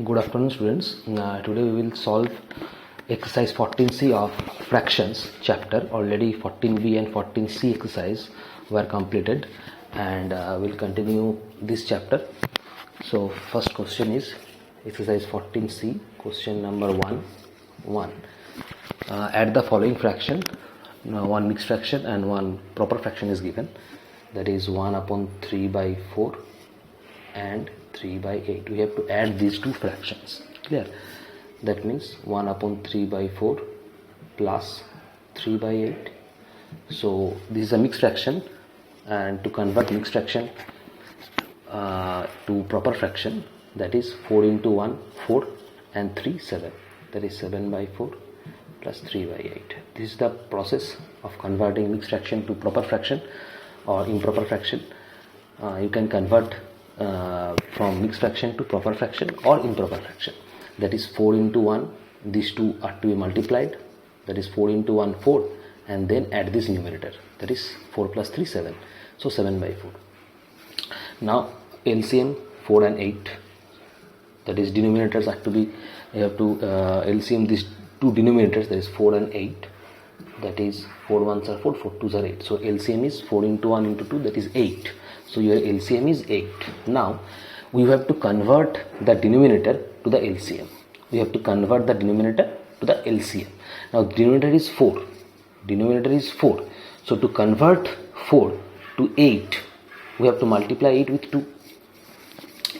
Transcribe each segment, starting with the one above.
Good afternoon, students. Today we will solve exercise 14C of fractions chapter. Already 14B and 14C exercise were completed, and we'll continue this chapter. So first question is exercise 14C, question number 1. Add the following fraction. Now one mixed fraction and one proper fraction is given, that is 1 upon 3 by 4 and 3 by 8. We have to add these two fractions. Clear? That means 1 upon 3 by 4 plus 3 by 8. So this is a mixed fraction, and to convert mixed fraction to proper fraction, that is 4 into 1 4 and 3 7, that is 7 by 4 plus 3 by 8. This is the process of converting mixed fraction to proper fraction or improper fraction. You can convert from mixed fraction to proper fraction or improper fraction. That is 4 into 1, these two are to be multiplied, that is 4 into 1 4, and then add this numerator, that is 4 plus 3 7, so 7 by 4. Now LCM 4 and 8, that is denominators are to be, you have to LCM these two denominators, that is 4 and 8, that is 4 1s are 4, 4 2s are 8. So LCM is 4 into 1 into 2, that is 8. So your LCM is 8. Now we have to convert the denominator to the LCM. We have to convert the denominator to the LCM. Now denominator is 4. Denominator is 4. So to convert 4 to 8, we have to multiply 8 with 2.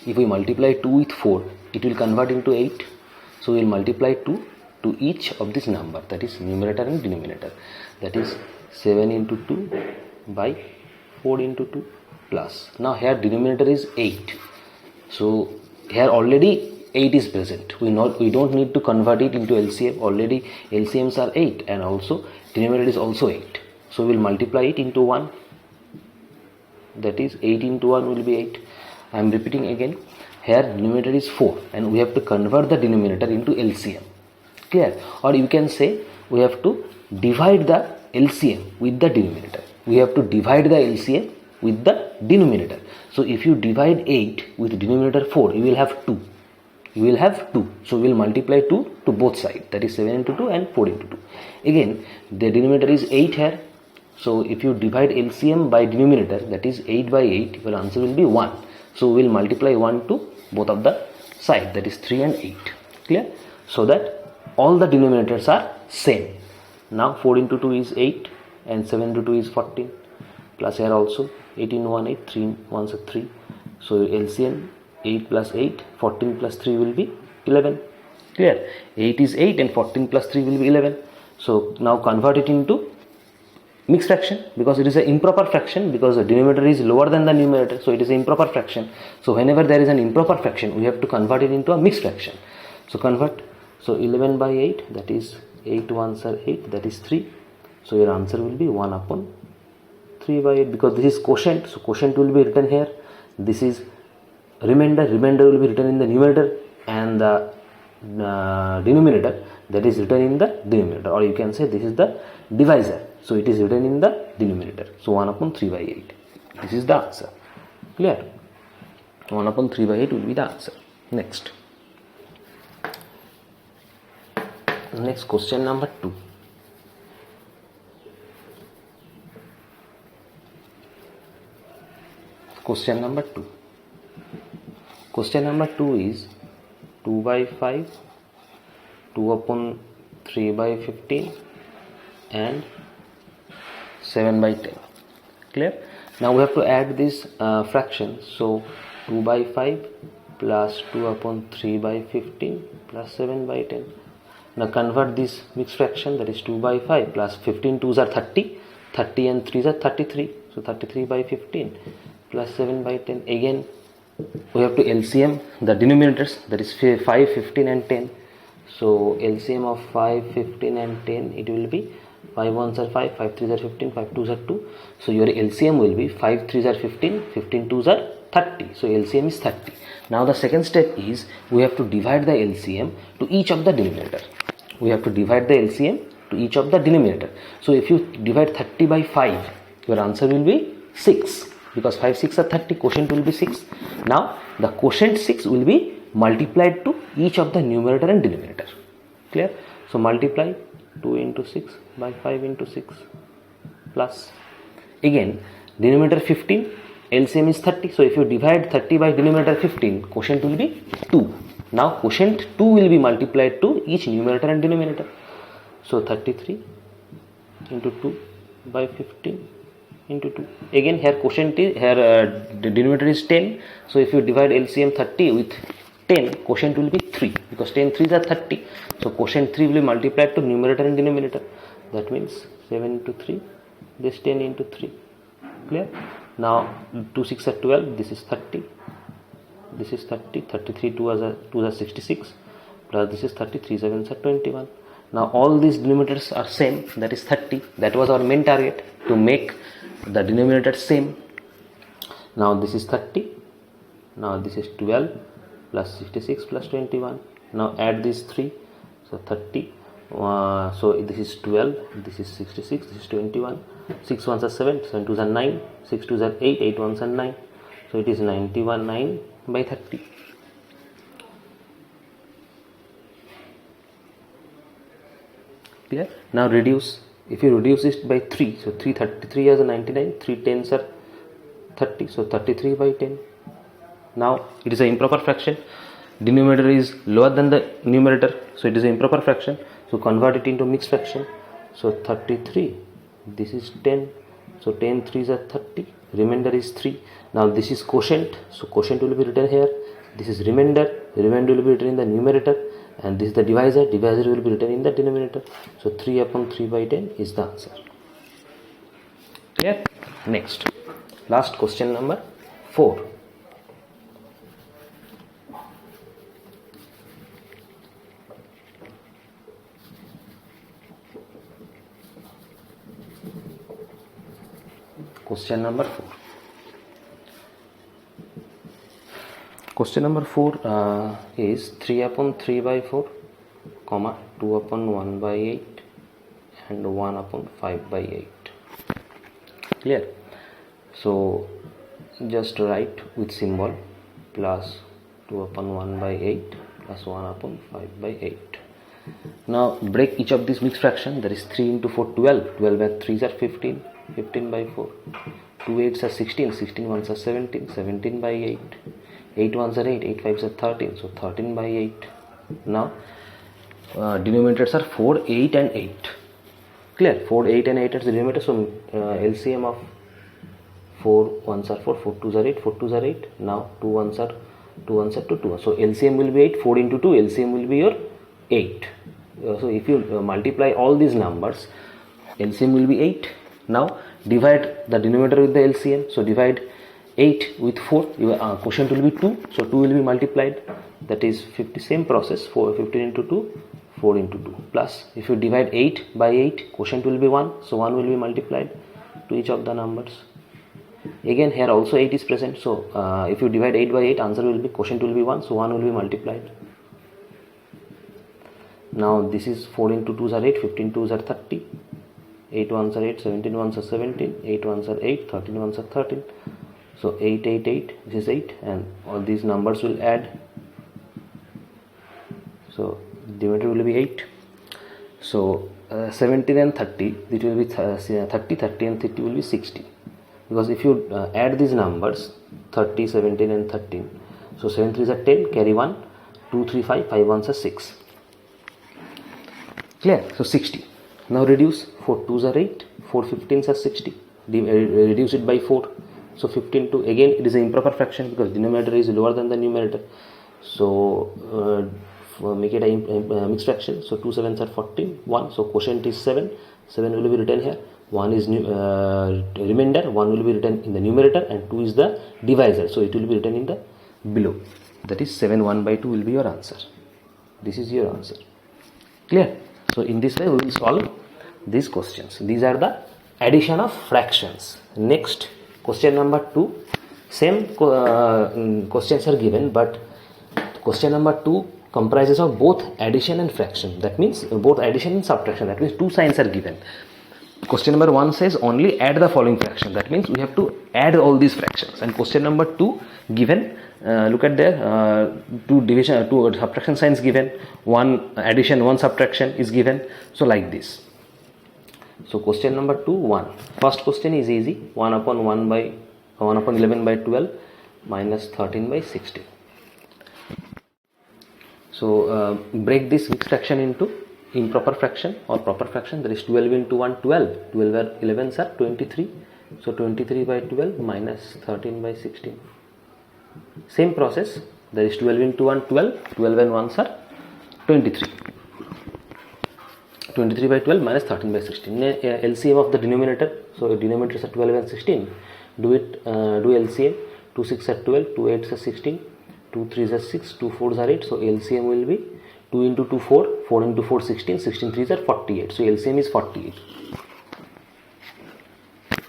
If we multiply 2 with 4, it will convert into 8. So we will multiply 2 to each of this number, that is numerator and denominator. That is 7 into 2 by 4 into 2 plus. Now here denominator is 8. So here already 8 is present. We don't need to convert it into LCM. Already LCMs are 8, and also denominator is also 8. So we will multiply it into 1. That is 8 into 1 will be 8. I am repeating again. Here denominator is 4, and we have to convert the denominator into LCM. Clear? Or you can say we have to divide the LCM with the denominator. We have to divide the LCM with the denominator. So if you divide 8 with denominator 4, you will have 2. You will have 2. So we will multiply 2 to both sides, that is 7 into 2 and 4 into 2. Again, the denominator is 8 here. So if you divide LCM by denominator, that is 8 by 8, your answer will be 1. So we will multiply 1 to both of the sides, that is 3 and 8. Clear? So that all the denominators are same. Now 4 into 2 is 8 and 7 into 2 is 14, plus here also 18 1 8, 3 1 are 3. So LCM 8 plus 8, 14 plus 3 will be 11. Clear? 8 is 8 and 14 plus 3 will be 11. So now convert it into mixed fraction, because it is an improper fraction, because the denominator is lower than the numerator, so it is an improper fraction. So whenever there is an improper fraction, we have to convert it into a mixed fraction. So convert. So 11 by 8, that is 8 1s are 8, that is 3. So your answer will be 1 upon 3 by 8, because this is quotient. So quotient will be written here. This is remainder. Remainder will be written in the numerator, and the denominator, that is written in the denominator. Or you can say this is the divisor. So it is written in the denominator. So 1 upon 3 by 8. This is the answer. Clear? 1 upon 3 by 8 will be the answer. Next question number 2. Question number 2. Question number 2 is 2 by 5, 2 upon 3 by 15 and 7 by 10. Clear? Now we have to add this fraction. So 2 by 5 plus 2 upon 3 by 15 plus 7 by 10. Now convert this mixed fraction, that is 2 by 5 plus 15 2s are 30, 30 and 3s are 33, so 33 by 15 plus 7 by 10. Again we have to LCM the denominators, that is 5, 15 and 10. So LCM of 5, 15 and 10, it will be 5 1s are 5, 5 3s are 15, 5 2s are 2. So your LCM will be 5 3s are 15, 15 2s are 30. So LCM is 30. Now the second step is we have to divide the LCM to each of the denominator. We have to divide the LCM to each of the denominator. So if you divide 30 by 5, your answer will be 6. because 5 6 are 30, quotient will be 6. Now the quotient 6 will be multiplied to each of the numerator and denominator. Clear? So multiply 2 into 6 by 5 into 6 plus, again denominator 15, LCM is 30. So if you divide 30 by denominator 15, quotient will be 2. Now quotient 2 will be multiplied to each numerator and denominator. So 33 into 2 by 15 into 2. Again here quotient is, here the denominator is 10. So if you divide LCM 30 with 10, quotient will be 3, because 10 3s are 30. So quotient 3 will be multiplied to numerator and denominator. That means 7 into 3, this 10 into 3. Clear? Now 2 6 are 12, this is 30, this is 30, 33 2 are 66, plus this is 30, 3 7s are 21. Now all these denominators are same, that is 30. That was our main target, to make the denominator same. Now this is 30, now this is 12 plus 66 plus 21. Now add these 3, so 30, so this is 12, this is 66, this is 21, 6 1s are 7, 7 2s are 9, 6 2s are 8, 8 1s are 9, so it is 91 9 by 30. Clear? Now reduce. If you reduce it by 3, so 3 33 is 99, 3 10s are 30, so 33 by 10. Now it is an improper fraction. Denominator is lower than the numerator, so it is an improper fraction. So convert it into mixed fraction. So 33, this is 10, so 10 3s are 30, remainder is 3. Now this is quotient, so quotient will be written here. This is remainder, remainder will be written in the numerator, and this is the divisor, divisor will be written in the denominator. So 3 upon 3 by 10 is the answer. Clear? Next, last question number 4. Question number 4. Question number 4 is 3 upon 3 by 4, comma 2 upon 1 by 8 and 1 upon 5 by 8. Clear? So just write with symbol plus 2 upon 1 by 8 plus 1 upon 5 by 8. Now break each of these mixed fraction. That is 3 into 4 12, 12 by 3s are 15, 15 by 4, 2 8s are 16, 16 1s are 17, 17 by 8, 8 1s are 8, 8 5s are 13, so 13 by 8. Now denominators are 4, 8 and 8. Clear? 4, 8 and 8 is the denominator, so LCM of 4 1s are 4, 4 2s are 8, 4 2s are 8. Now 2 1s are 2 1s are 2, 2. So LCM will be 8, 4 into 2, LCM will be your 8. So if you multiply all these numbers, LCM will be 8. Now divide the denominator with the LCM. So divide 8 with 4, your quotient will be 2. So 2 will be multiplied. That is 50. Same process. 15 into 2, 4 into 2. Plus, if you divide 8 by 8, quotient will be 1. So 1 will be multiplied to each of the numbers. Again here also 8 is present. So if you divide 8 by 8, answer will be, quotient will be 1. So 1 will be multiplied. Now this is 4 into 2s are 8, 15 2s are 30. 8 1s are 8, 17 1s are 17, 8 1s are 8, 13 1s are 13. So 8 8 8, this is 8, and all these numbers will add. So denominator will be 8. So 17 and 30, it will be 30, 30 and 30 will be 60. Because if you add these numbers, 30, 17 and 13, so 7 3s are 10, carry 1, 2 3 5, 5 1s are 6. Clear? So 60. Now reduce. 4 2s are 8, 4 15s are 60. Reduce it by 4. So 15 to, again it is an improper fraction because denominator is lower than the numerator. So make it a mixed fraction. So 2 7s are 14, 1. So quotient is 7. 7 will be written here. 1 is remainder. 1 will be written in the numerator and 2 is the divisor. So it will be written in the below. That is 7 1 by 2 will be your answer. This is your answer. Clear? So in this way we will solve these questions. These are the addition of fractions. Next, question number 2. Same questions are given, but question number 2 comprises of both addition and fraction. That means both addition and subtraction. That means two signs are given. Question number 1 says only add the following fraction. That means we have to add all these fractions. And question number 2 given, look at there, two division, two subtraction signs given, one addition, one subtraction is given. So like this. So question number 2, 1. First question is easy. 1 upon 11 by 12 minus 13 by 16. So break this mixed fraction into improper fraction or proper fraction. There is 12 into 1, 12. 12 are 11s are 23. So 23 by 12 minus 13 by 16. Same process. There is 12 into 1, 12. 12 and 1s are 23. 23 by 12 minus 13 by 16. LCM of the denominator. So denominators are 12 and 16. Do LCM. 2 6 are 12. 2 8 are 16. 2 3s are 6. 2 4s are 8. So LCM will be 2 into 2 4. 4 into 4 16. 16 3s are 48. So LCM is 48.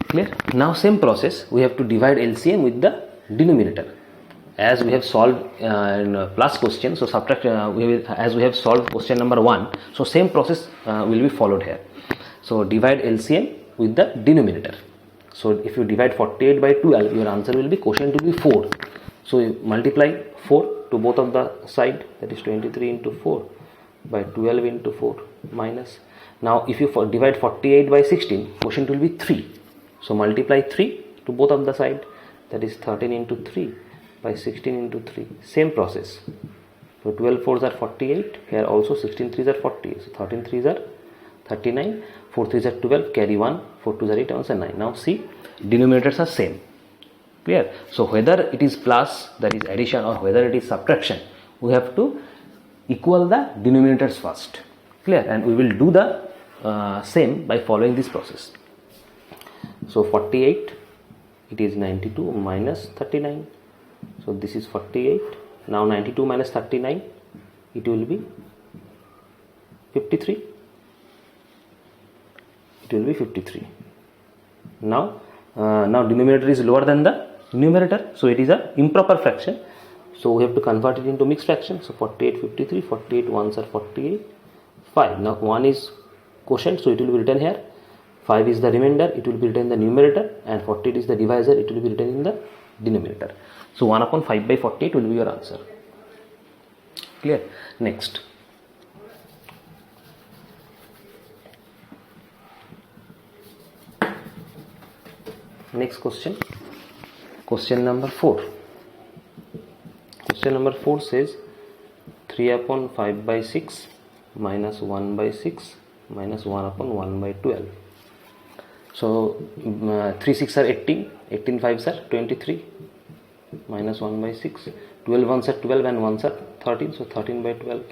Clear? Now same process. We have to divide LCM with the denominator. As we have solved in plus question, so subtract as we have solved question number 1, so same process will be followed here. So divide LCM with the denominator. So if you divide 48 by 12, your answer will be, quotient will be 4. So you multiply 4 to both of the side, that is 23 into 4 by 12 into 4 minus. Now if you divide 48 by 16, quotient will be 3. So multiply 3 to both of the side, that is 13 into 3 by 16 into 3. Same process. So 12 4s are 48. Here also 16 3s are 48. So 13 3s are 39. 4 3s are 12. Carry 1. 4 2s are 8. 1 are 9. Now see, denominators are same. Clear? So whether it is plus, that is addition, or whether it is subtraction, we have to equal the denominators first. Clear? And we will do the same by following this process. So 48, it is 92 minus 39. So this is 48. Now 92 minus 39, it will be 53. It will be 53. Now denominator is lower than the numerator, so it is a improper fraction. So we have to convert it into mixed fraction. So 48 53. 48 ones are 48. 5. Now 1 is quotient, so it will be written here. 5 is the remainder, it will be written in the numerator, and 48 is the divisor, it will be written in the denominator. So 1 upon 5 by 48 will be your answer. Clear? Next. Next question. Question number 4. Question number 4 says 3 upon 5 by 6 minus 1 by 6 minus 1 upon 1 by 12. So 3 6 are 18. 18 5s are 23. Minus 1 by 6. 12 ones are 12 and 1s are 13. So 13 by 12.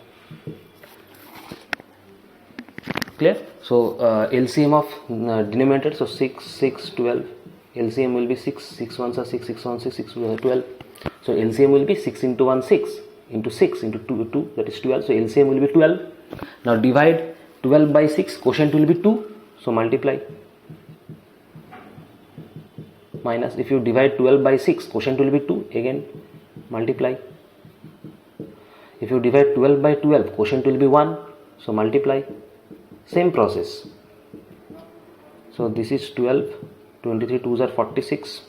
Clear? So LCM of denominator. So 6, 6, 12. LCM will be 6. 6 ones are 6. 6 ones are 6. 12. So LCM will be 6 into 1, 6. Into 6 into 2, 2. That is 12. So LCM will be 12. Now divide 12 by 6. Quotient will be 2. So multiply. Minus, if you divide 12 by 6, quotient will be 2. Again multiply. If you divide 12 by 12, quotient will be 1. So multiply. Same process. So this is 12. 23 2s are 46.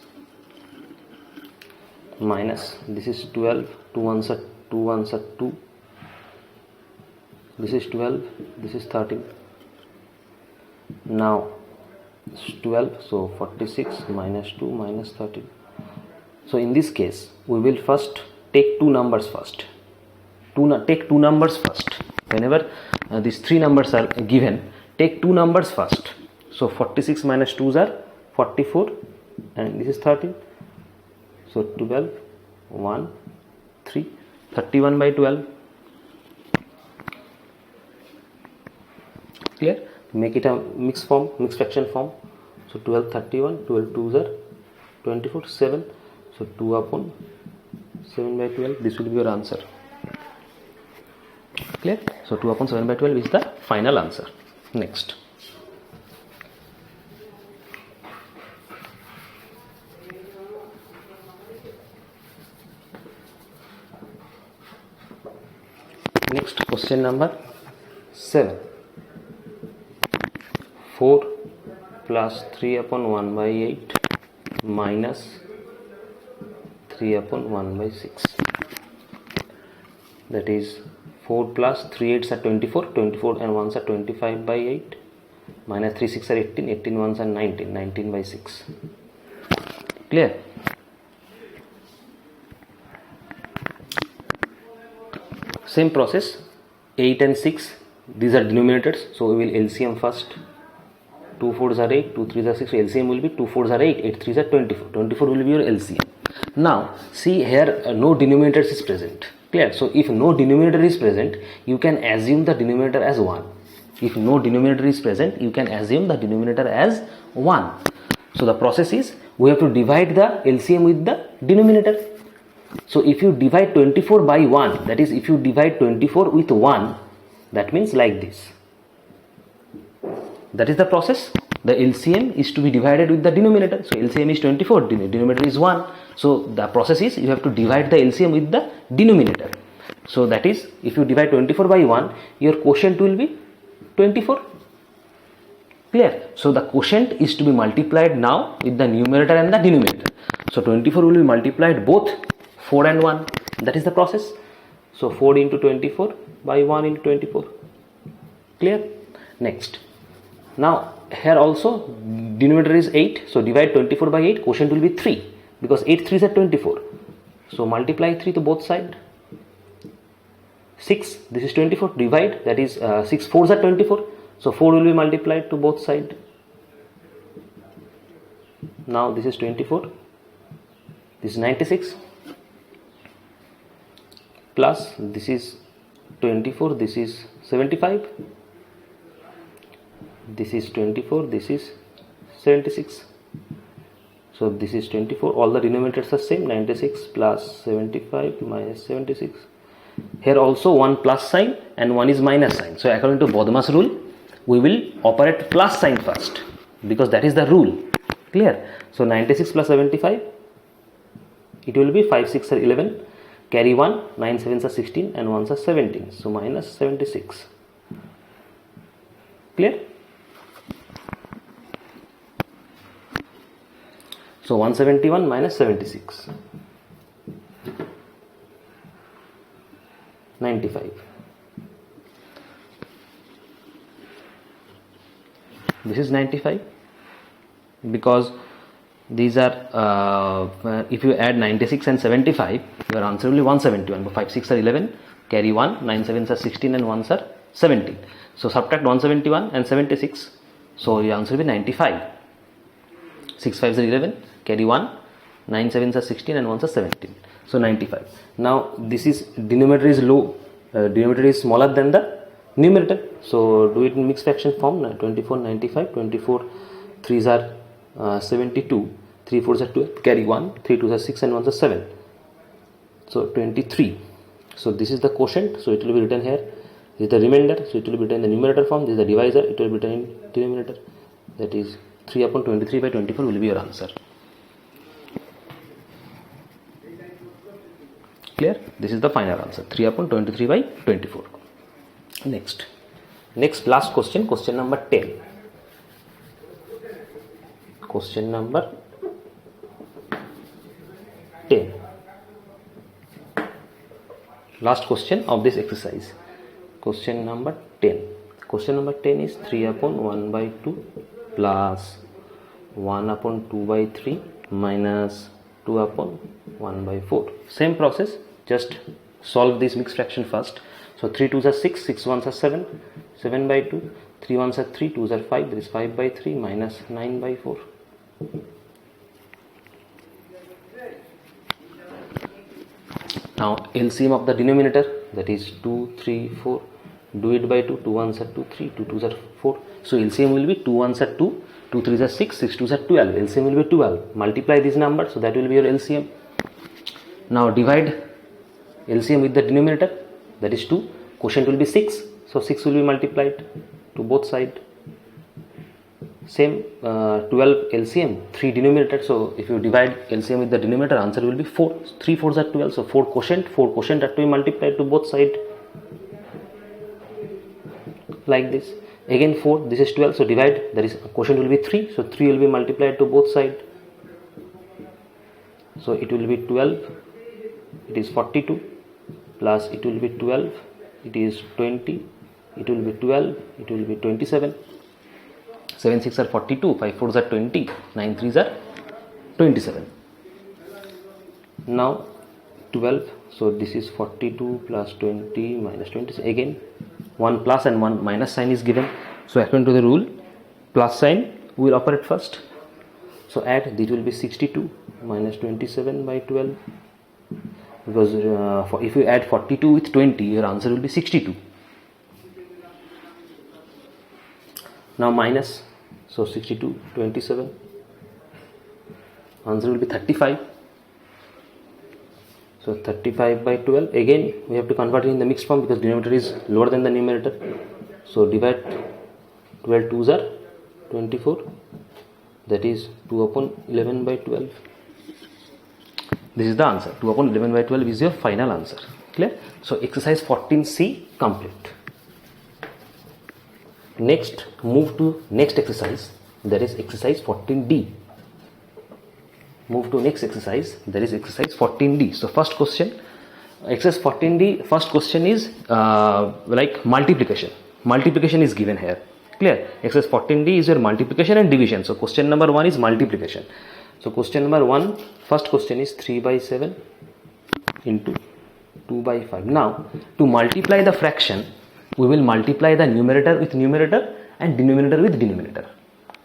Minus, this is 12. 2 1s are 2. This is 12. This is 13. Now 12, so 46 minus 2 minus 13. So in this case, we will first take two numbers first. Take two numbers first. Whenever these three numbers are given, take two numbers first. So 46 minus 2s are 44, and this is 13. So 12, 1, 3, 31 by 12. Clear? Make it a mixed fraction form. So 12 31, 12 2s are 24, 7. So 2 upon 7 by 12. This will be your answer. Clear? So 2 upon 7 by 12 is the final answer. Next. Next, question number 7. 4 plus 3 upon 1 by 8 minus 3 upon 1 by 6. That is 4 plus 3 8s are 24, 24 and 1s are 25 by 8, minus 3 6 are 18, 18 1s are 19, 19 by 6. Clear? Same process, 8 and 6, these are denominators, so we will LCM first. 2 4s are 8, 2 3s are 6, so LCM will be 2 4s are 8, 8 3s are 24, 24 will be your LCM. Now see here, no denominators is present. Clear? So if no denominator is present, you can assume the denominator as 1. If no denominator is present, you can assume the denominator as 1. So the process is, we have to divide the LCM with the denominator. So if you divide 24 by 1, that is if you divide 24 with 1, that means like this. That is the process. The LCM is to be divided with the denominator. So LCM is 24, denominator is 1. So the process is, you have to divide the LCM with the denominator. So that is, if you divide 24 by 1, your quotient will be 24. Clear? So the quotient is to be multiplied now with the numerator and the denominator. So 24 will be multiplied both 4 and 1. That is the process. So 4 into 24 by 1 into 24. Clear? Next. Now here also denominator is 8. So divide 24 by 8. Quotient will be 3. Because 8 3s are 24. So multiply 3 to both sides. 6. This is 24. Divide. That is 6 4s are 24. So 4 will be multiplied to both sides. Now this is 24. This is 96. Plus this is 24. This is 75. This is 24. This is 76. So this is 24. All the denominators are same. 96 plus 75 minus 76. Here also one plus sign and one is minus sign. So according to Bodmas rule, we will operate plus sign first, because that is the rule. Clear? So 96 plus 75, it will be 5 6 are 11, carry 1, 9 7s are 16 and 1s are 17. So minus 76. Clear? So 171 minus 76. 95. This is 95 because these are if you add 96 and 75, your answer will be 171. 5 6 are 11, carry 1, 9 7s are 16 and 1s are 17. So subtract 171 and 76, so your answer will be 95. 6 5s are 11, carry 1, 9 7s are 16 and 1s are 17. So 95. Now this is denominator is low, denominator is smaller than the numerator. So do it in mixed fraction form. 24 95, 24 3s are 72, 3 4s are 12, carry 1, 3 2s are 6 and 1s are 7. So 23. So this is the quotient, so it will be written here. This is the remainder, so it will be written in the numerator form. This is the divisor, it will be written in denominator. That is 3 upon 23 by 24 will be your answer. Clear? This is the final answer, 3 upon 23 by 24. Next last question, question number 10. Question number 10. Last question of this exercise. Question number 10. Question number 10 is 3 upon 1 by 2 plus 1 upon 2 by 3 minus 2 upon 1 by 4. Same process, just solve this mixed fraction first. So 3 2s are 6, 6 1s are 7, 7 by 2, 3 1s are 3, 2s are 5, that is 5 by 3 minus 9 by 4. Now LCM of the denominator, that is 2, 3, 4, do it by 2, 2 1s are 2, 3, 2 2s are 4. So LCM will be 2 1s are 2, 2 3s are 6, 6 2s are 12. LCM will be 12. Multiply this number, so that will be your LCM. Now divide LCM with the denominator, that is 2. Quotient will be 6, so 6 will be multiplied to both sides. Same 12 LCM, 3 denominator, so if you divide LCM with the denominator, answer will be 4. 3 4s are 12, so 4 quotient are to be multiplied to both sides like this. again 4, this is 12, so divide, that is quotient will be 3, so 3 will be multiplied to both sides, so it will be 12, it is 42, plus it will be 12, it is 20, it will be 12, it will be 27, 7 6 are 42, 5 4s are 20, 9 3s are 27. Now 12, so this is 42 plus 20 minus 20, again 1 plus and 1 minus sign is given, so according to the rule, plus sign we will operate first, so add, this will be 62 minus 27 by 12, because if you add 42 with 20, your answer will be 62. Now minus, so 62 27, answer will be 35. So 35 by 12, again we have to convert it in the mixed form because denominator is lower than the numerator, so divide, 12 2s are 24, that is 2 upon 11 by 12. This is the answer. 2 upon 11 by 12 is your final answer. Clear? So exercise 14C complete. Next, move to next exercise, that is exercise 14D. Move to next exercise, that is exercise 14D. So first question, exercise 14D, first question is like multiplication. Multiplication is given here. Clear? Exercise 14D is your multiplication and division. So question number 1 is multiplication. So question number 1, first question is 3 by 7 into 2 by 5. Now to multiply the fraction, we will multiply the numerator with numerator and denominator with denominator.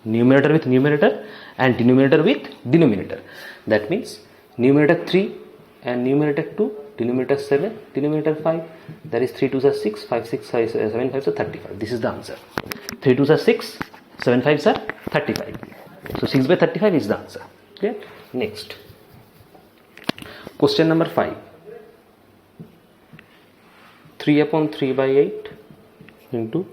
Numerator with numerator and denominator with denominator. That means numerator 3 and numerator 2, denominator 7, denominator 5. That is 3 2s are 6, 5 6 7 5s are 35. This is the answer. 3 2s are 6, 7 5s are 35. So 6 by 35 is the answer. Okay. Next, question number 5. 3 upon 3 by 8 into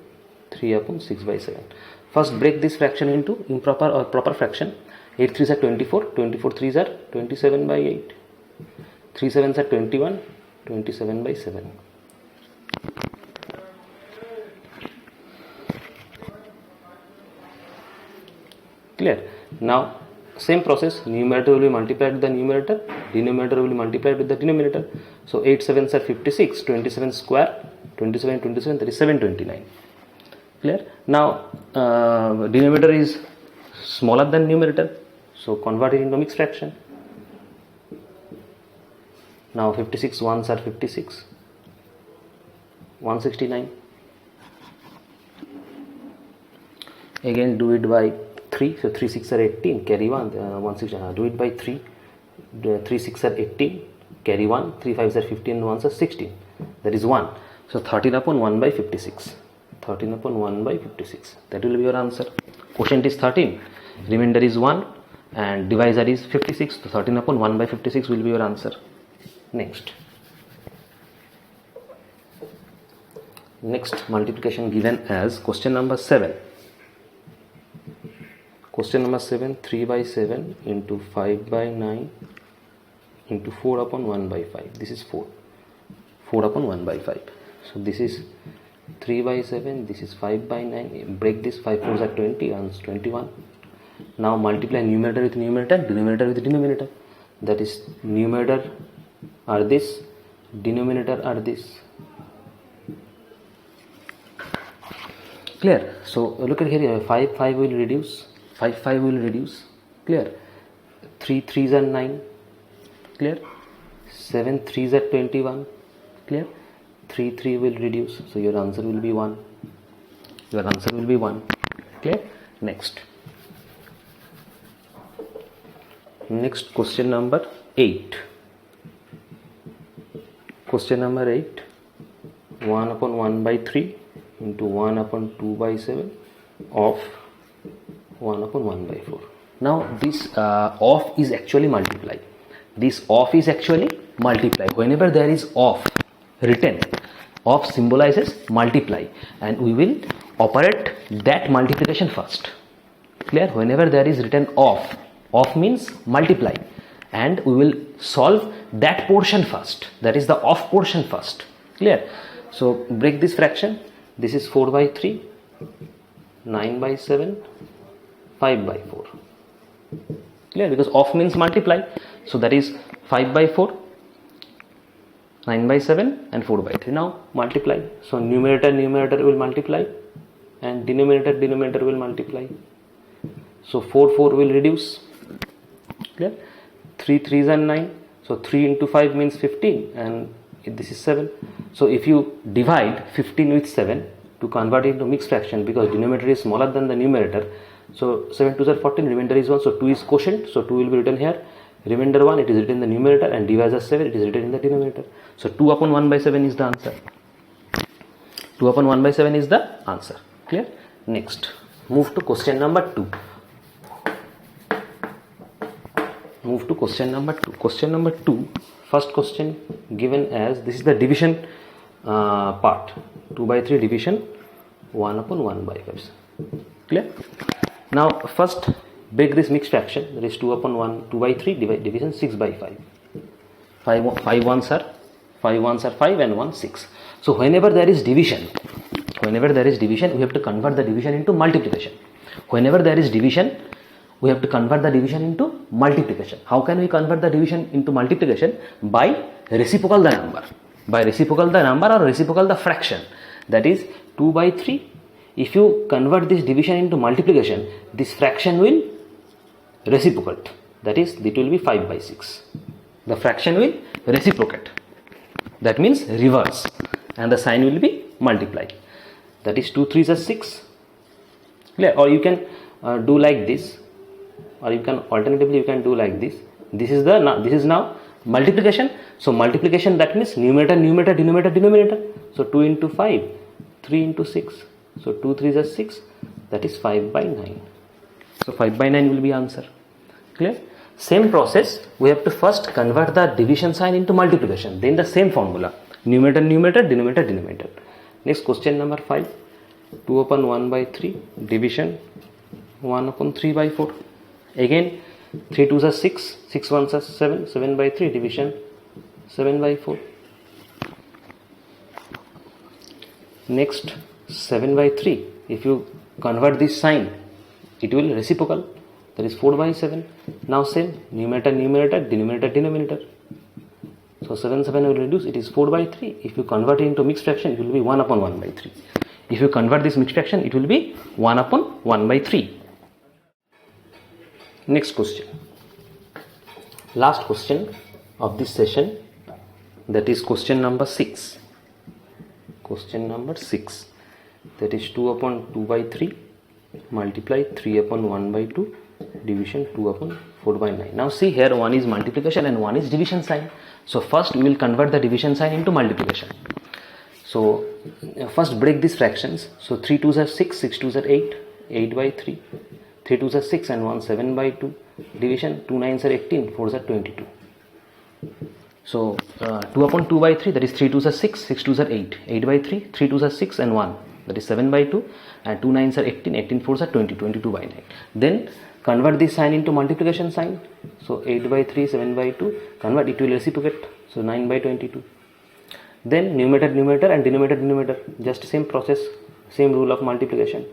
3 upon 6 by 7. First break this fraction into improper or proper fraction. 8 3s are 24, 24 3s are 27 by 8, 3 7s are 21, 27 by 7. Clear? Now same process, numerator will be multiplied with the numerator, denominator will be multiplied with the denominator. So 8 7s are 56, 27 square, 27 27, that is 729. Clear? Now denominator is smaller than numerator, so convert it into mixed fraction. Now 56 ones are 56, 169. Again do it by 3, so 3 6 are 18, carry 1, 169, do it by 3, 3 6 are 18, carry 1, 3 5s are 15 and 1s are 16, that is 1. So 13 upon 1 by 56, 13 upon 1 by 56, that will be your answer. Quotient is 13, remainder is 1 and divisor is 56, so 13 upon 1 by 56 will be your answer. Next multiplication given as question number 7. Question number 7, 3 by 7 into 5 by 9 into 4 upon 1 by 5. This is 4. 4 upon 1 by 5. So this is 3 by 7, this is 5 by 9. Break this, 5 4s are 20, earns 21. Now multiply numerator with numerator, denominator with denominator. That is numerator are this, denominator are this. Clear? So look at here, 5 5 will reduce. 5 5 will reduce. Clear? 3 3s are 9. Clear? 7 3s are 21. Clear? 3 3 will reduce. So your answer will be 1. Your answer will be 1. Clear? Next question number 8. Question number 8. 1 upon 1 by 3 into 1 upon 2 by 7 of 1 upon 1 by 4. Now this of is actually multiply. This of is actually multiply. Whenever there is of written, of symbolizes multiply, and we will operate that multiplication first. Clear? Whenever there is written of means multiply, and we will solve that portion first, that is the of portion first. Clear? So break this fraction. This is 4 by 3, 9 by 7, 5 by 4. Clear? Because of means multiply. So that is 5 by 4, 9 by 7 and 4 by 3. Now multiply. So numerator will multiply and denominator will multiply. So 4 will reduce. Clear? 3 3s are 9. So 3 into 5 means 15 and this is 7. So if you divide 15 with 7 to convert it into mixed fraction, because denominator is smaller than the numerator, so 7 2s are 14, remainder is 1, so 2 is quotient, so 2 will be written here, remainder 1 it is written in the numerator, and divisor 7 it is written in the denominator. So 2 upon 1 by 7 is the answer. 2 upon 1 by 7 is the answer. Clear? Next, move to question number 2. Move to question number 2. Question number 2, first question given as, this is the division part, 2 by 3 division, 1 upon 1 by 5. Clear? Now first break this mixed fraction, that is 2 upon 1, 2 by 3 division 6 by 5. 5 ones are 5 and 1 6. So whenever there is division, we have to convert the division into multiplication. Whenever there is division, we have to convert the division into multiplication. How can we convert the division into multiplication? By reciprocal the number. By reciprocal the number or reciprocal the fraction. That is 2 by 3. If you convert this division into multiplication, this fraction will reciprocate. That is, it will be 5 by 6. The fraction will reciprocate. That means reverse. And the sign will be multiply. That is 2 3s are 6. Clear? Or you can do like this. Or you can alternatively do like this. This is now multiplication. So multiplication, that means numerator, denominator. So 2 into 5, 3 into 6. So 2 3s are 6. That is 5 by 9. So 5 by 9 will be answer. Clear? Same process. We have to first convert the division sign into multiplication. Then the same formula. Numerator, denominator. Next, question number 5. 2 upon 1 by 3 division 1 upon 3 by 4. Again 3 2s are 6, 6 1s are 7, 7 by 3 division 7 by 4. Next, 7 by 3. If you convert this sign, it will reciprocal. That is 4 by 7. Now same, numerator, denominator. So 7 will reduce, it is 4 by 3. If you convert it into mixed fraction, it will be 1 upon 1 by 3. If you convert this mixed fraction, it will be 1 upon 1 by 3. Next question. Last question of this session, that is question number 6. Question number 6. That is 2 upon 2 by 3 multiply 3 upon 1 by 2 division 2 upon 4 by 9. Now see here, one is multiplication and one is division sign. So first we will convert the division sign into multiplication. So first break these fractions. So 3 2s are 6, 6 2s are 8, 8 by 3. 3 2s are 6 and 1 7 by 2. Division 2 9s are 18, 4s are 22. So 2 upon 2 by 3, that is 3 2s are 6, 6 2s are 8. 8 by 3, 3 2s are 6 and 1, that is 7 by 2. And 2 9s are 18, 18 4s are 20, 22 by 9. Then convert this sign into multiplication sign. So 8 by 3, 7 by 2, convert, it will reciprocate. So 9 by 22. Then numerator and denominator. Just same process, same rule of multiplication.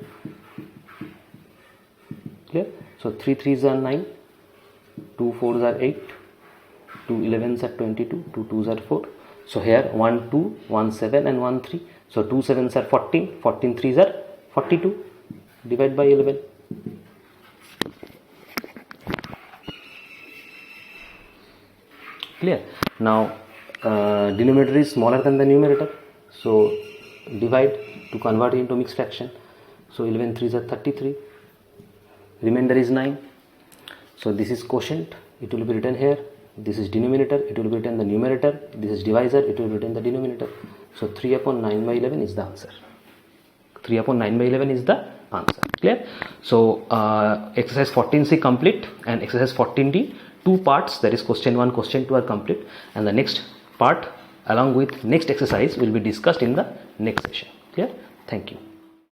Clear? So 3 3s are 9, 2 4s are 8, 2 11s are 22, 2 2s are 4. So here 1 2, 1 7 and 1 3. So 2 7s are 14, 14 3s are 42. Divide by 11. Clear? Now denominator is smaller than the numerator, so divide to convert it into mixed fraction. So 11 3s are 33. Remainder is 9. So this is quotient, it will be written here. This is denominator, it will be written the numerator. This is divisor, it will be written the denominator. So 3 upon 9 by 11 is the answer. 3 upon 9 by 11 is the answer. Clear? So exercise 14C complete and exercise 14D, 2 parts, that is question 1, question 2 are complete, and the next part along with next exercise will be discussed in the next session. Clear? Thank you.